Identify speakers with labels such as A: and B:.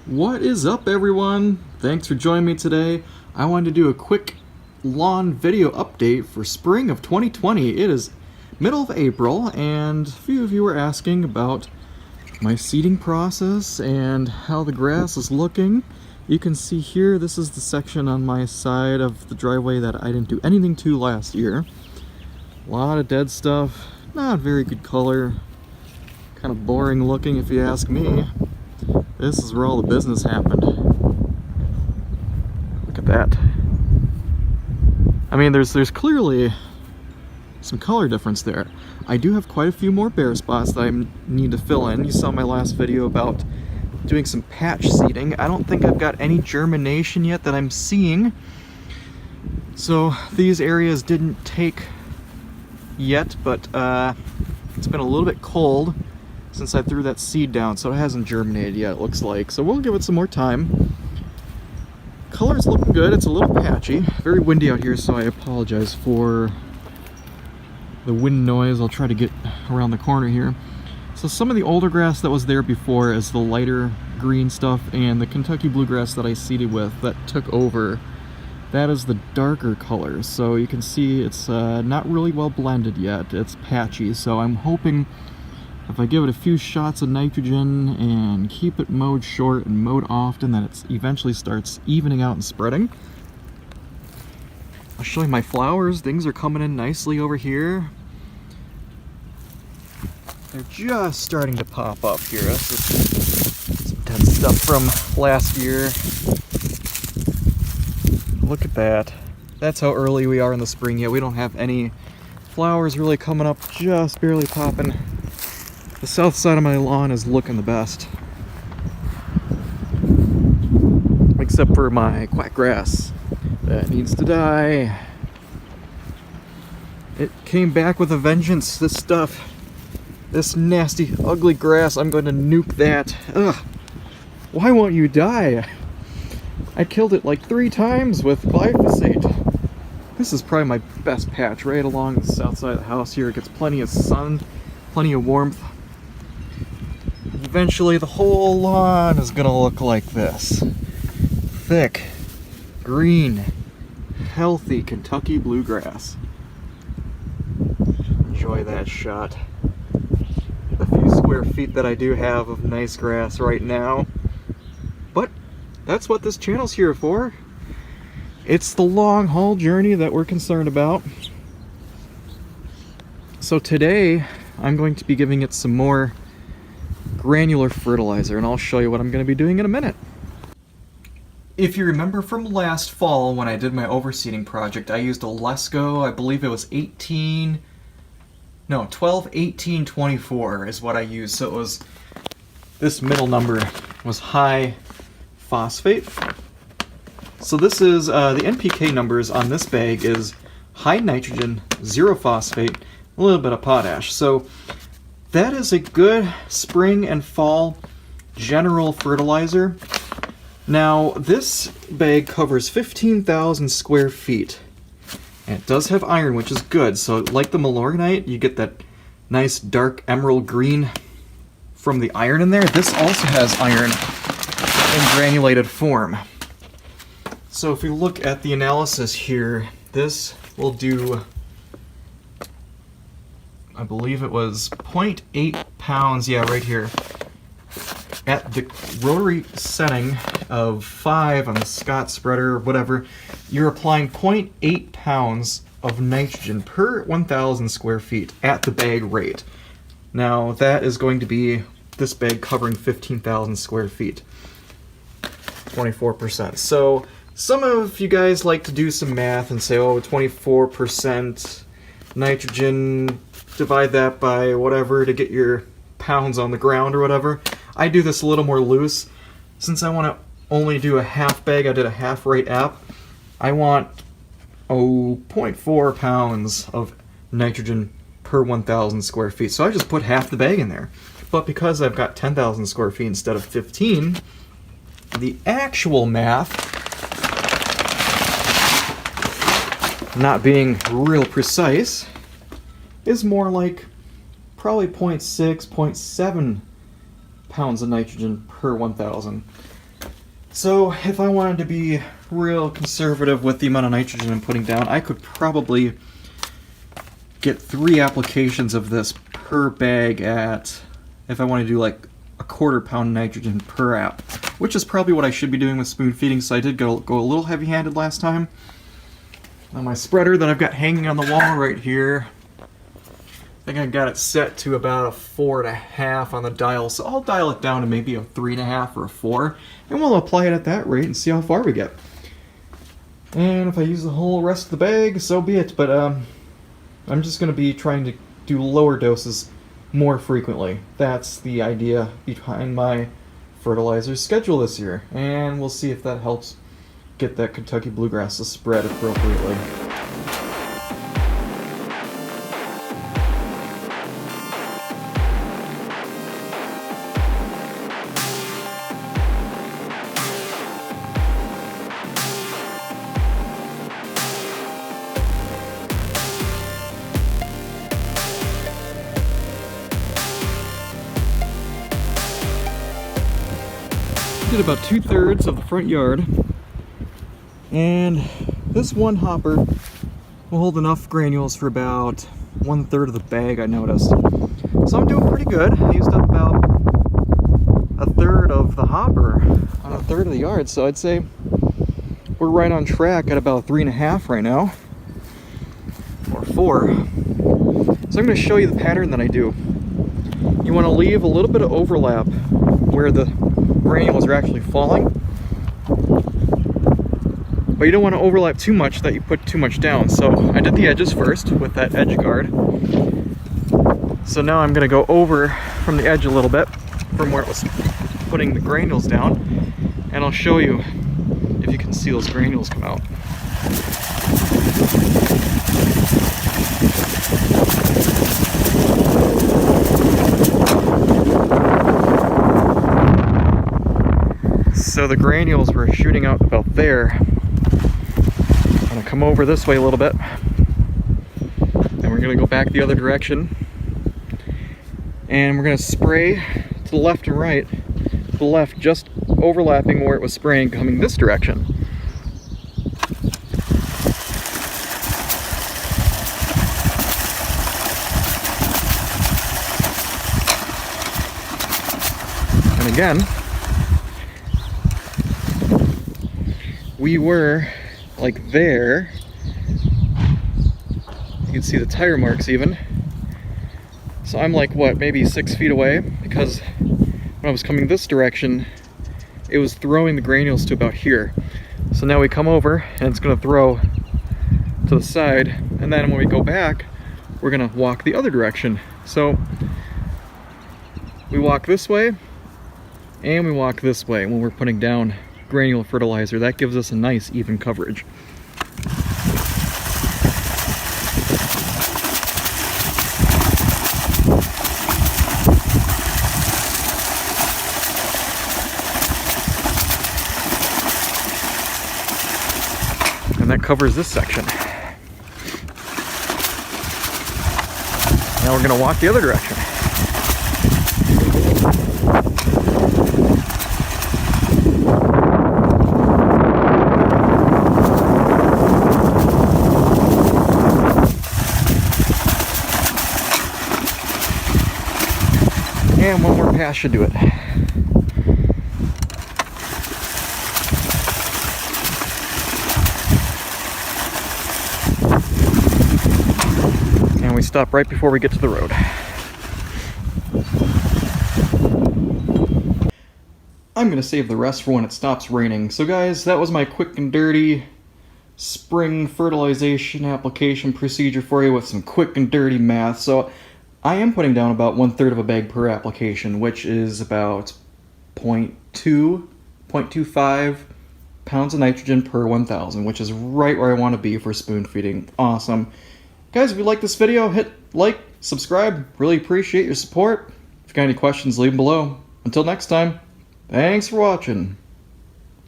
A: What is up, everyone? Thanks for joining me today. I wanted to do a quick lawn video update for spring of 2020. It is middle of April, and a few of you were asking about my seeding process and how the grass is looking. You can see here, this is the section on my side of the driveway that I didn't do anything to last year. A lot of dead stuff, not very good color, kind of boring looking if you ask me. This is where all the business happened. Look at that. I mean, there's clearly some color difference there. I do have quite a few more bare spots that I need to fill in. You saw my last video about doing some patch seeding. I don't think I've got any germination yet that I'm seeing. So these areas didn't take yet, but it's been a little bit cold since I threw that seed down, so it hasn't germinated yet, it looks like. So we'll give it some more time. Color's looking good. It's a little patchy. Very windy out here, so I apologize for the wind noise. I'll try to get around the corner here. So some of the older grass that was there before is the lighter green stuff, and the Kentucky bluegrass that I seeded with that took over, that is the darker color. So you can see it's not really well blended yet. It's patchy, so I'm hoping if I give it a few shots of nitrogen and keep it mowed short and mowed often, that it eventually starts evening out and spreading. I'll show you my flowers. Things are coming in nicely over here. They're just starting to pop up here. This is some dead stuff from last year. Look at that. That's how early we are in the spring yet. We don't have any flowers really coming up, just barely popping. The south side of my lawn is looking the best. Except for my quack grass. That needs to die. It came back with a vengeance, this stuff. This nasty, ugly grass, I'm going to nuke that. Ugh. Why won't you die? I killed it like 3 times with glyphosate. This is probably my best patch right along the south side of the house here. It gets plenty of sun, plenty of warmth. Eventually the whole lawn is gonna look like this. Thick, green, healthy Kentucky bluegrass. Enjoy that shot. The few square feet that I do have of nice grass right now. But that's what this channel's here for. It's the long haul journey that we're concerned about. So today I'm going to be giving it some more granular fertilizer, and I'll show you what I'm going to be doing in a minute. If you remember from last fall when I did my overseeding project, I used a Lesco. I believe it was 12, 18, 24 is what I used. So it was, this middle number was high phosphate. So this is, the NPK numbers on this bag is high nitrogen, 0 phosphate, a little bit of potash. So that is a good spring and fall general fertilizer. Now, this bag covers 15,000 square feet. And it does have iron, which is good. So like the Malorganite, you get that nice dark emerald green from the iron in there. This also has iron in granulated form. So if we look at the analysis here, this will do, I believe it was 0.8 pounds, yeah, right here. At the rotary setting of 5 on the Scott spreader or whatever, you're applying 0.8 pounds of nitrogen per 1,000 square feet at the bag rate. Now that is going to be this bag covering 15,000 square feet, 24%. So some of you guys like to do some math and say, oh, 24% nitrogen, divide that by whatever to get your pounds on the ground or whatever. I do this a little more loose. Since I want to only do a half bag, I did a half rate app. I want 0.4 pounds of nitrogen per 1,000 square feet. So I just put half the bag in there. But because I've got 10,000 square feet instead of 15, the actual math, not being real precise, is more like probably 0.6, 0.7 pounds of nitrogen per 1,000. So if I wanted to be real conservative with the amount of nitrogen I'm putting down, I could probably get 3 applications of this per bag at, if I want to do like a 1/4 pound nitrogen per app, which is probably what I should be doing with spoon feeding, so I did go a little heavy-handed last time. On my spreader that I've got hanging on the wall right here, I think I got it set to about a 4.5 on the dial, so I'll dial it down to maybe a 3.5 or a 4, and we'll apply it at that rate and see how far we get. And if I use the whole rest of the bag, so be it, but I'm just going to be trying to do lower doses more frequently. That's the idea behind my fertilizer schedule this year, and we'll see if that helps get that Kentucky bluegrass to spread appropriately. Did about 2/3 of the front yard, and this one hopper will hold enough granules for about 1/3 of the bag, I noticed. So I'm doing pretty good. I used up about 1/3 of the hopper on 1/3 of the yard, so I'd say we're right on track at about 3.5 right now, or 4. So I'm going to show you the pattern that I do. You want to leave a little bit of overlap where the granules are actually falling, but you don't want to overlap too much that you put too much down. So I did the edges first with that edge guard. So now I'm going to go over from the edge a little bit from where it was putting the granules down, and I'll show you if you can see those granules come out. So the granules were shooting out about there. I'm gonna come over this way a little bit, and we're gonna go back the other direction, and we're gonna spray to the left and right. To the left, just overlapping where it was spraying, coming this direction. And again, we were like there. You can see the tire marks even. So I'm like, what, maybe 6 feet away, because when I was coming this direction, it was throwing the granules to about here. So now we come over and it's gonna throw to the side, and then when we go back, we're gonna walk the other direction. So we walk this way and we walk this way when we're putting down granular fertilizer. That gives us a nice even coverage. And that covers this section. Now we're going to walk the other direction. And one more pass should do it. And we stop right before we get to the road. I'm gonna save the rest for when it stops raining. So guys, that was my quick and dirty spring fertilization application procedure for you with some quick and dirty math. So I am putting down about 1/3 of a bag per application, which is about 0.25 pounds of nitrogen per 1,000, which is right where I want to be for spoon feeding. Awesome. Guys, if you like this video, hit like, subscribe. Really appreciate your support. If you got any questions, leave them below. Until next time, thanks for watching.